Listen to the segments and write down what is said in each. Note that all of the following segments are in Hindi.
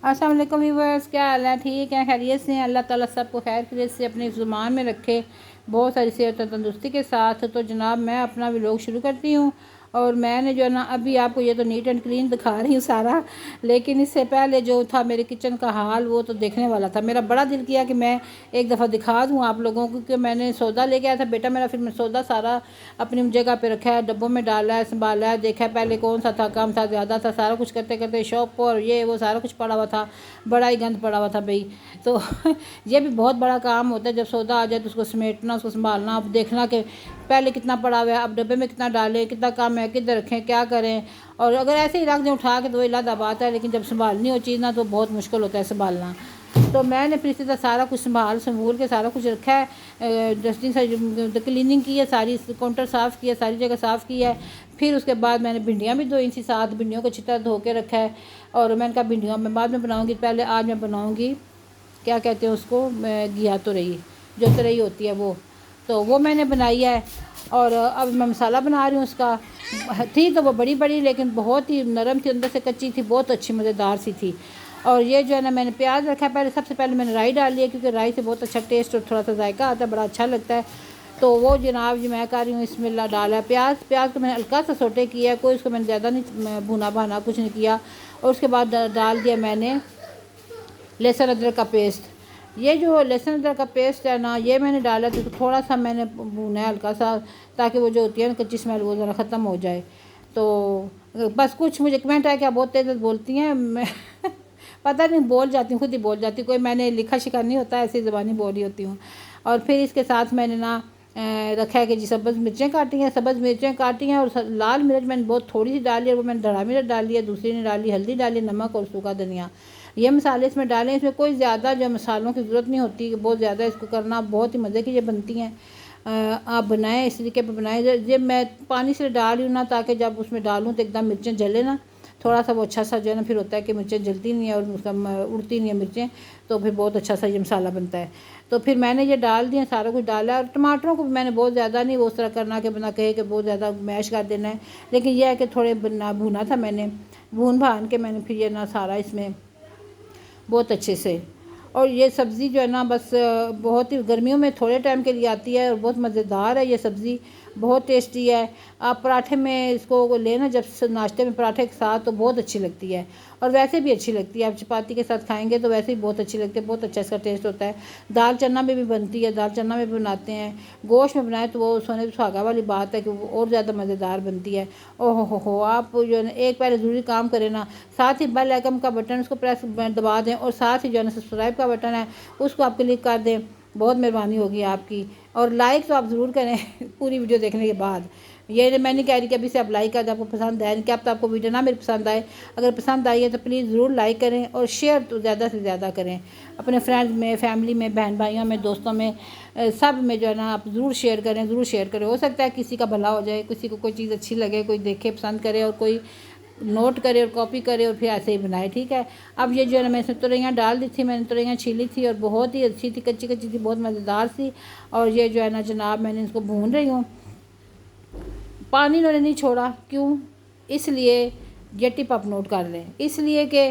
अस्सलाम वालेकुम व्यूअर्स, क्या हाल है? ठीक है, खैरियत से हैं? अल्लाह ताला सबको खैर खैरियत से अपने ज़ुबान में रखे, बहुत सारी सेहत और तंदुरुस्ती के साथ। तो जनाब मैं अपना व्लॉग शुरू करती हूँ। और मैंने जो है ना अभी आपको ये तो नीट एंड क्लीन दिखा रही हूँ सारा, लेकिन इससे पहले जो था मेरे किचन का हाल वो तो देखने वाला था। मेरा बड़ा दिल किया कि मैं एक दफ़ा दिखा दूँ आप लोगों को कि मैंने सौदा लेके आया था बेटा मेरा, फिर मैं सौदा सारा अपनी जगह पे रखा है, डब्बों में डाला है, संभाला है, देखा है पहले कौन सा था, कम था, ज़्यादा था, सारा कुछ करते करते शॉप पर ये वो सारा कुछ पड़ा हुआ था, बड़ा ही गंद पड़ा हुआ था भाई। तो ये भी बहुत बड़ा काम होता है, जब सौदा आ जाए तो उसको समेटना, उसको संभालना, अब देखना कि पहले कितना पड़ा हुआ है, अब डब्बे में कितना डालें, कितना कम है, किधर रखें, क्या करें। और अगर ऐसे ही रख दें उठा के तो इलादा बात है, लेकिन जब संभालनी हो चीज़ ना तो बहुत मुश्किल होता है संभालना। तो मैंने फिर इसी तरह सारा कुछ संभूल के सारा कुछ रखा है, डस्टिंग से क्लीनिंग की है, सारी काउंटर साफ़ किया, सारी जगह साफ़ की है। फिर उसके बाद मैंने भिंडियाँ भी धोई थी, साथ भिंडियों को अच्छी तरह धो के रखा है। और मैंने कहा भिंडियों में बाद में बनाऊँगी, पहले आज मैं बनाऊँगी क्या कहते हैं उसको, घिया तोरई, जो तोरई होती है वो मैंने बनाई है। और अब मैं मसाला बना रही हूँ उसका। थी तो वो बड़ी बड़ी, लेकिन बहुत ही नरम थी, अंदर से कच्ची थी, बहुत अच्छी मज़ेदार सी थी। और ये जो है ना मैंने प्याज रखा है, पहले सबसे पहले मैंने राई डाल ली है, क्योंकि राई से बहुत अच्छा टेस्ट और थोड़ा सा जायका आता है, बड़ा अच्छा लगता है। तो वो जनाब जो मैं कर रही हूँ इसमें डाला है प्याज को मैंने हल्का सा सोटे किया है, कोई उसको मैंने ज़्यादा नहीं भुना भाना कुछ नहीं किया। और उसके बाद डाल दिया मैंने लहसुन अदरक का पेस्ट। ये जो लहसुन अदरक का पेस्ट है ना, ये मैंने डाला तो थोड़ा सा मैंने भुना है हल्का सा, ताकि वो जो होती है ना कच्ची स्मेल वो ज़रा ख़त्म हो जाए। तो बस कुछ मुझे कमेंट है कि आप बहुत तेज़ बोलती हैं, मैं पता नहीं बोल जाती हूँ, खुद ही बोल जाती हूँ, कोई मैंने लिखा शिखा नहीं होता, ऐसी ज़बानी बोल रही होती हूँ। और फिर इसके साथ मैंने ना रखा है कि जी सब्ज़ मिर्चें काटी हैं, सब्ज़ मिर्चें काटी हैं। और लाल मिर्च मैंने बहुत थोड़ी सी डाली है, वो मैंने धड़ा मिर्च डाली है, दूसरी ने डाली हल्दी डाली, नमक और सूखा धनिया, ये मसाले इसमें डालें। इसमें कोई ज़्यादा जो मसालों की ज़रूरत नहीं होती कि बहुत ज़्यादा इसको करना, बहुत ही मज़े की ये बनती हैं। आप बनाएं इस तरीके पर बनाएं। जब मैं पानी से डाल रही हूँ ना, ताकि जब उसमें डालूँ तो एकदम मिर्चें जले ना, थोड़ा सा वो अच्छा सा जो है ना फिर होता है कि मिर्चें जलती नहीं है और उसका उड़ती नहीं है मिर्चें, तो फिर बहुत अच्छा सा ये मसाला बनता है। तो फिर मैंने ये डाल दिया, सारा कुछ डाला। और टमाटरों को भी मैंने बहुत ज़्यादा नहीं वो उस तरह करना कि बना कहे कि बहुत ज़्यादा मैश कर देना है, लेकिन यह है कि थोड़े भुना था मैंने, भून भान के मैंने फिर ये ना सारा इसमें बहुत अच्छे से। और ये सब्ज़ी जो है ना बस बहुत ही गर्मियों में थोड़े टाइम के लिए आती है और बहुत मज़ेदार है ये सब्ज़ी, बहुत टेस्टी है। आप पराठे में इसको लेना जब नाश्ते में पराठे के साथ, तो बहुत अच्छी लगती है। और वैसे भी अच्छी लगती है, आप चपाती के साथ खाएंगे तो वैसे ही बहुत अच्छी लगती है, बहुत अच्छा इसका टेस्ट होता है। दाल चना में भी बनती है, दाल चना में भी बनाते हैं। गोश्त में बनाए तो वो सोने सुहागा वाली बात है कि वो और ज़्यादा मज़ेदार बनती है। ओहो हो, आप जो है ना एक पहले ज़रूरी काम करें ना, साथ ही बेल आइकन का बटन उसको प्रेस दबा दें, और साथ ही जो है ना सब्सक्राइब का बटन है उसको आप क्लिक कर दें, बहुत मेहरबानी होगी आपकी। और लाइक तो आप ज़रूर करें पूरी वीडियो देखने के बाद। ये मैं नहीं कह रही कि अभी से आप लाइक कर दें, आपको पसंद आए, क्या आपको वीडियो ना मेरी पसंद आए। अगर पसंद आई है तो प्लीज़ ज़रूर लाइक करें, और शेयर तो ज़्यादा से ज़्यादा करें अपने फ्रेंड्स में, फैमिली में, बहन भाइयों में, दोस्तों में, सब में जो है ना आप ज़रूर शेयर करें, ज़रूर शेयर करें। हो सकता है किसी का भला हो जाए, किसी को कोई चीज़ अच्छी लगे, कोई देखे पसंद करे और कोई नोट करे और कॉपी करे और फिर ऐसे ही बनाए, ठीक है। अब ये जो है ना मैं इसमें तुरैयाँ डाल दी थी, मैंने तुरैयाँ छीली थी और बहुत ही अच्छी थी, कच्ची कच्ची थी, बहुत मज़ेदार सी। और ये जो है ना जनाब मैंने इसको भून रही हूँ, पानी इन्होंने नहीं छोड़ा, क्यों? इसलिए ये टिप आप नोट कर लें, इसलिए कि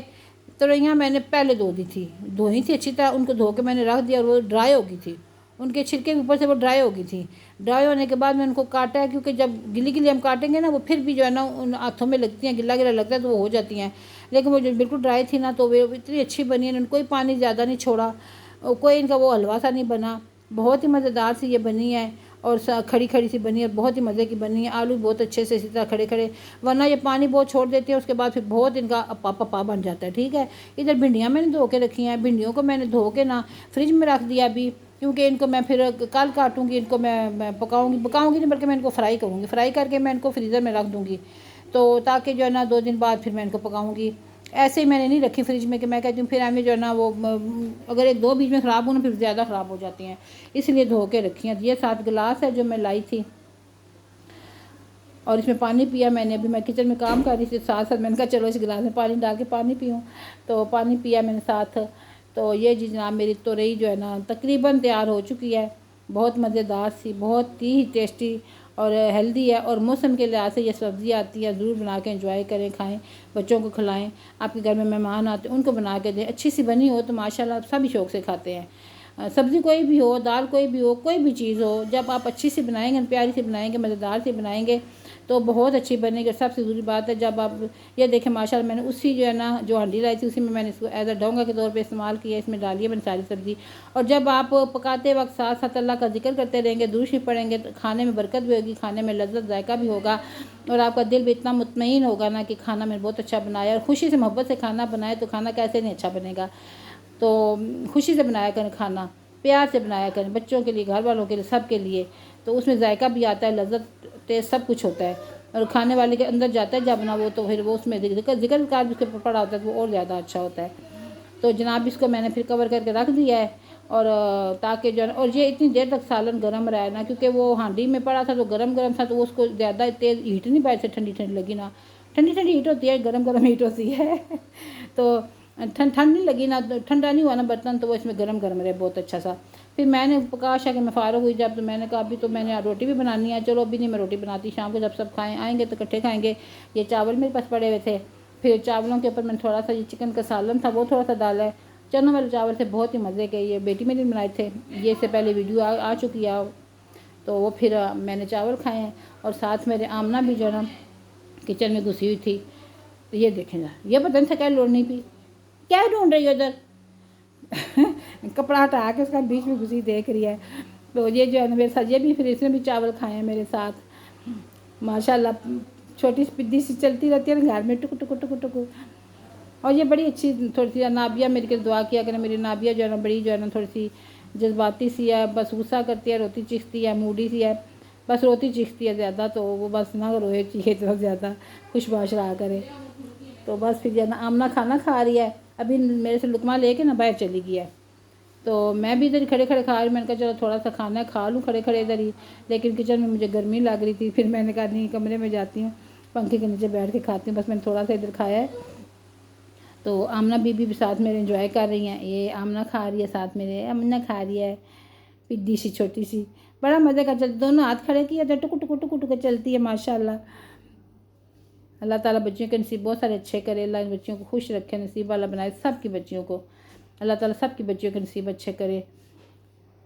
तुरैयाँ मैंने पहले धोई थी अच्छी तरह, उनको धो के मैंने रख दिया और वो ड्राई हो गई थी, उनके छिलके के ऊपर से वो ड्राई हो गई थी। ड्राई होने के बाद मैंने उनको काटा है, क्योंकि जब गिली गिली हम काटेंगे ना वो फिर भी जो है ना उन हाथों में लगती हैं, गिला गिला लगता है तो वो हो जाती हैं। लेकिन वो जो बिल्कुल ड्राई थी ना तो वे इतनी अच्छी बनी है, कोई पानी ज़्यादा नहीं छोड़ा, कोई इनका वो हलवा सा नहीं बना, बहुत ही मज़ेदार सी ये बनी है। और खड़ी खड़ी सी बनी है, बहुत ही मज़े की बनी है। आलू बहुत अच्छे से इसी तरह खड़े खड़े, वरना ये पानी बहुत छोड़ देते हैं, उसके बाद फिर बहुत इनका अपा पप्पा बन जाता है, ठीक है। इधर भिंडियाँ मैंने धो के रखी हैं, भिंडियों को मैंने धो के ना फ्रिज में रख दिया अभी, क्योंकि इनको मैं फिर कल काटूँगी, इनको मैं पकाऊँगी नहीं, बल्कि मैं इनको फ्राई करूँगी, फ्राई करके मैं इनको फ्रीज़र में रख दूँगी, तो ताकि जो है ना 2 दिन बाद फिर मैं इनको पकाऊँगी। ऐसे ही मैंने नहीं रखी फ्रिज में कि मैं कहती हूँ फिर हमें जो है ना वो अगर 1-2 बीच में ख़राब हो ना फिर ज़्यादा ख़राब हो जाती हैं, इसलिए धो के रखी हैं। ये 7 गिलास है जो मैं लाई थी, और इसमें पानी पिया मैंने। अभी मैं किचन में काम कर रही थी, साथ साथ मैंने कहा चलो इस गिलास में पानी डाल के पानी पीऊँ, तो पानी पिया मैंने साथ। तो ये जी जनाब मेरी तोरई जो है ना तकरीबन तैयार हो चुकी है, बहुत मज़ेदार सी, बहुत ही टेस्टी और हेल्दी है। और मौसम के लिहाज से ये सब्ज़ी आती है, ज़रूर बना के एंजॉय करें, खाएं, बच्चों को खिलाएं। आपके घर में मेहमान आते हैं उनको बना के दें, अच्छी सी बनी हो तो माशाल्लाह सभी शौक़ से खाते हैं। सब्ज़ी कोई भी हो, दाल कोई भी हो, कोई भी चीज़ हो, जब आप अच्छी सी बनाएंगे, प्यारी सी बनाएंगे, मज़ेदार सी बनाएंगे तो बहुत अच्छी बनेगी। सबसे ज़रूरी बात है जब आप ये देखें माशाल्लाह मैंने उसी जो है ना जो हांडी लाई थी उसी में मैंने इसको एज अ डोंगा के तौर पे इस्तेमाल किया, इसमें डाली है मैंने सारी सब्ज़ी। और जब आप पकाते वक्त साथ साथ अल्लाह का जिक्र करते रहेंगे, दुरूद शरीफ पढ़ेंगे तो खाने में बरकत भी होगी, खाने में लज्जत जायका भी होगा और आपका दिल भी इतना मुतमईन होगा ना कि खाना मैंने बहुत अच्छा बनाया। और खुशी से मोहब्बत से खाना बनाए तो खाना कैसे नहीं अच्छा बनेगा। तो खुशी से बनाया करें खाना, प्यार से बनाया करें, बच्चों के लिए, घर वालों के लिए, सब के लिए। तो उसमें जायका भी आता है, लज्जत, टेस्ट सब कुछ होता है और खाने वाले के अंदर जाता है जब ना वो तो फिर वो उसमें जिक्र कार भी उसके पड़ा होता है तो वो और ज़्यादा अच्छा होता है। तो जनाब इसको मैंने फिर कवर करके रख दिया है और ताकि जो है और ये इतनी देर तक सालन गर्म रहा है ना, क्योंकि वो हांडी में पड़ा था तो गर्म गर्म था तो वो उसको ज़्यादा तेज़ हीट नहीं पाई से ठंडी ठंडी लगी ना, ठंडी ठंडी हीट होती है, गर्म गर्म हीट होती है तो ठंड नहीं लगी ना, ठंडा नहीं हुआ ना बर्तन तो वो इसमें गर्म गर्म रहे बहुत अच्छा सा। फिर मैंने कहा कि मैं फ़ारिग हुई जब तो मैंने कहा अभी तो मैंने रोटी भी बनानी है, चलो अभी नहीं मैं रोटी बनाती, शाम को जब सब खाएँ आएँगे तो इकट्ठे खाएँगे। ये चावल मेरे पास पड़े हुए थे, फिर चावलों के ऊपर मैंने थोड़ा सा ये चिकन का सालन था वो थोड़ा सा डाला है। चनों वाले चावल थे बहुत ही मज़े के, ये बेटी मेरी बनाए थे, ये इससे पहले वीडियो आ चुकी है। तो वो फिर मैंने चावल खाए हैं और साथ मेरे आमना भी जो ना किचन में घुसी हुई थी। तो ये देखें ना, ये पता नहीं था क्या लोड़नी भी, क्या ढूंढ रही है उधर कपड़ा हटा के उसका बीच में घुसी देख रही है। तो ये जो है ना मेरे साथ ये भी, फिर इसने भी चावल खाए हैं मेरे साथ माशाल्लाह। छोटी सी पिद्दी सी चलती रहती है ना घर में, टुक टुक टुक टुक। और ये बड़ी अच्छी थोड़ी सी नाबिया मेरे के दुआ किया करें, मेरी नाबिया जो है ना बड़ी जो है ना थोड़ी सी जज्बाती सी है, बस गुस्सा करती है, रोती चीखती है, मूडी सी है, बस रोती चीखती है ज़्यादा। तो वो बस ना रोए चीखे तो ज़्यादा खुशबाश रहा करे। तो बस फिर जो है ना आमना खाना खा रही है, अभी मेरे से लुकमा लेके ना बाहर चली गई है। तो मैं भी इधर खड़े खड़े खा रही, मैंने कहा चलो थोड़ा सा खाना खा लूँ खड़े खड़े इधर ही, लेकिन किचन में मुझे गर्मी लग रही थी। फिर मैंने कहा नहीं कमरे में जाती हूँ, पंखे के नीचे बैठ के खाती हूँ। बस मैंने थोड़ा सा इधर खाया है। तो आमना बीबी भी साथ मेरे एंजॉय कर रही हैं, ये आमना खा रही है साथ मेरे, अमना खा रही है पिद्दी सी छोटी सी, बड़ा मज़े का चल, दोनों हाथ खड़े किए थे, टुक टुक टुक टुक चलती है माशाल्लाह। अल्लाह ताला बच्चियों के नसीब बहुत सारे अच्छे करे, अल्लाह इन बच्चियों को खुश रखे, नसीब वाला बनाए सब की बच्चियों को, अल्लाह ताला सब की बच्चियों के नसीब अच्छे करे।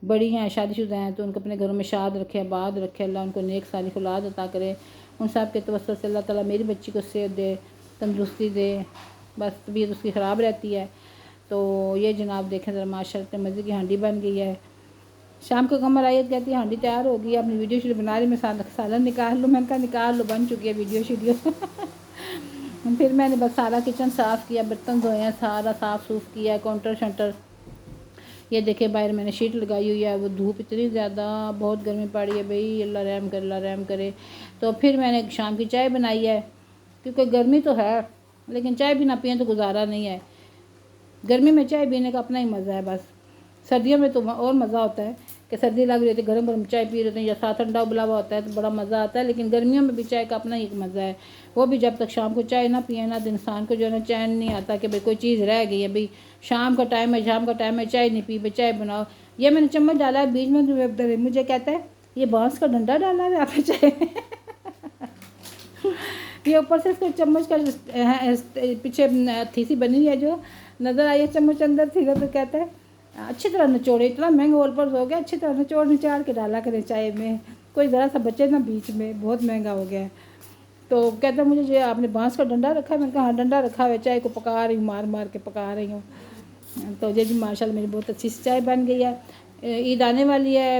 बड़ी हैं शादीशुदा हैं तो उनको अपने घरों में शाद रखे, आबाद रखे, अल्लाह उनको नेक सालिह औलाद अता करे। उन सब के तवस्सुल से अल्लाह ताला मेरी बच्ची को सेहत दे, तंदुरुस्ती दे, बस तबीयत उसकी ख़राब रहती है। तो ये जनाब देखें ज़रा माशाअल्लाह मज़े की हांडी बन गई है। शाम को कमर आई कहती है हांडी तैयार हो गई, अपनी वीडियो शुरू बना रही, मैं सालन निकाल लूँ, मैंने कहा निकाल लो, बन चुकी है वीडियो फिर मैंने बस सारा किचन साफ़ किया, बर्तन धोए हैं, सारा साफ़ सूफ किया, काउंटर शंटर। ये देखे बाहर मैंने शीट लगाई हुई है, वो धूप इतनी ज़्यादा, बहुत गर्मी पड़ी है भाई, अल्लाह रहम करे, अल्लाह रहम करे। तो फिर मैंने शाम की चाय बनाई है, क्योंकि गर्मी तो है लेकिन चाय भी ना पिए तो गुजारा नहीं है। गर्मी में चाय पीने का अपना ही मज़ा है, बस सर्दियों में तो और मज़ा होता है कि सर्दी लग रही होती है, गर्म गर्म चाय पी रहे हैं या साथ ठंडा उबला हुआ होता है तो बड़ा मज़ा आता है। लेकिन गर्मियों में भी चाय का अपना ही एक मज़ा है, वो भी जब तक शाम को चाय ना पिए ना तो इंसान को जो है ना चैन नहीं आता कि भाई कोई चीज़ रह गई है, भाई शाम का टाइम है, शाम का टाइम है, चाय नहीं पी, भाई चाय बनाओ। ये मैंने चम्मच डाला है बीच में तो मुझे कहता है ये बांस का डंडा डाला है आप चाय ये ऊपर से इसको चम्मच का पीछे थी सी बनी है जो नज़र आई है, चम्मच अंदर थी तो कहता है अच्छी तरह निचोड़े, इतना महंगा होल पर हो गया, अच्छी तरह निचाड़ के डाला करें चाय में, कोई ज़रा सा बचे ना बीच में, बहुत महंगा हो गया है। तो कहता है मुझे जो आपने बांस का डंडा रखा है, मैंने कहा हाँ डंडा रखा है, चाय को पका रही हूँ, मार मार के पका रही हूँ। तो ये जी माशाल्लाह मेरी बहुत अच्छी सी चाय बन गई है। ईद आने वाली है,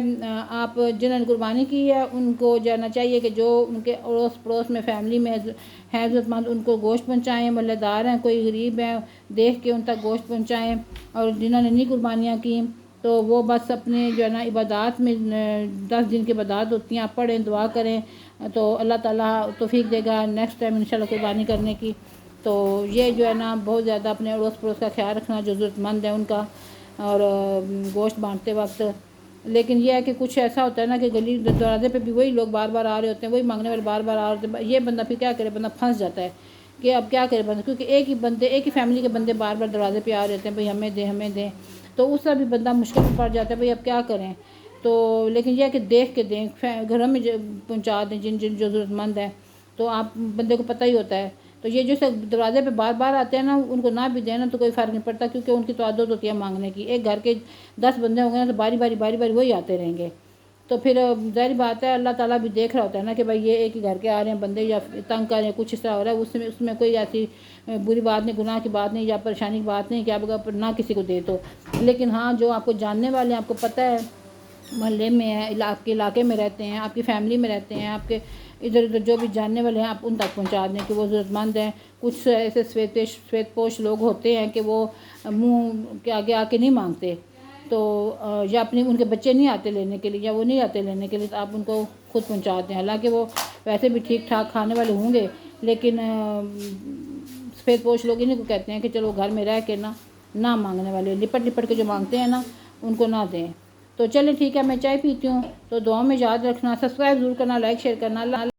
आप जिन्होंने कुर्बानी की है उनको जाना चाहिए कि जो उनके अड़ोस पड़ोस में फैमिली में हैं ज़रूरतमंद उनको गोश्त पहुँचाएँ, मल्लेदार हैं, कोई गरीब हैं, देख के उन तक गोश्त पहुँचाएँ। और जिन्होंने नहीं कुर्बानियाँ की तो वो बस अपने जो है ना इबादत में 10 दिन की इबादत होती हैं, आप पढ़ें, दुआ करें तो अल्लाह ताला तौफीक देगा नेक्स्ट टाइम इंशाल्लाह कुर्बानी करने की। तो ये जो है ना बहुत ज़्यादा अपने अड़ोस पड़ोस का ख्याल रखना जो ज़रूरतमंद है उनका, और गोश्त बांटते वक्त। लेकिन यह है कि कुछ ऐसा होता है ना कि गली दरवाजे पे भी वही लोग बार बार आ रहे होते हैं, वही मांगने वाले बार बार आ रहे होते हैं, ये बंदा फिर क्या करे, बंदा फंस जाता है कि अब क्या करे बंदा, क्योंकि एक ही फैमिली के बंदे बार बार दरवाजे पे आ रहे होते हैं भाई हमें दें हमें दें, तो उसका भी बंदा मुश्किल में पड़ जाता है भाई अब क्या करें। तो लेकिन यह है कि देख के दें, घरों में पहुँचा दें जिन जिन जो ज़रूरतमंद है, तो आप बंदे को पता ही होता है। तो ये जो दरवाजे पे बार बार आते हैं ना, उनको ना भी देना तो कोई फ़र्क नहीं पड़ता, क्योंकि उनकी तो आदत होती है मांगने की। एक घर के 10 बंदे होंगे ना, तो बारी बारी वही आते रहेंगे। तो फिर ज़ाहिर बात है अल्लाह ताला भी देख रहा होता है ना कि भाई ये एक ही घर के आ रहे हैं बंदे, या तंग कर रहे हैं, कुछ इस तरह हो रहा है, उसमें कोई ऐसी बुरी बात नहीं, गुनाह की बात नहीं, या परेशानी की बात नहीं कि आप अगर ना किसी को दे तो। लेकिन हाँ, जो आपको जानने वाले हैं, आपको पता है मोहल्ले में है, आपके इलाके में रहते हैं, आपकी फैमिली में रहते हैं, आपके इधर उधर जो भी जानने वाले हैं, आप उन तक पहुंचा दें कि वो ज़रूरतमंद हैं। कुछ ऐसे श्वेतपोश लोग होते हैं कि वो मुंह के आगे आके नहीं मांगते, तो या अपने उनके बच्चे नहीं आते लेने के लिए, या वो नहीं आते लेने के लिए, तो आप उनको खुद पहुंचा दें। हालांकि वो वैसे भी ठीक ठाक खाने वाले होंगे, लेकिन श्वेतपोश लोग इन्हीं को कहते हैं कि चलो घर में रह के ना मांगने वाले, लिपट लिपट के जो मांगते हैं ना, उनको ना दें। तो चलें ठीक है, मैं चाय पीती हूँ। तो दुआ में याद रखना, सब्सक्राइब ज़रूर करना, लाइक शेयर करना।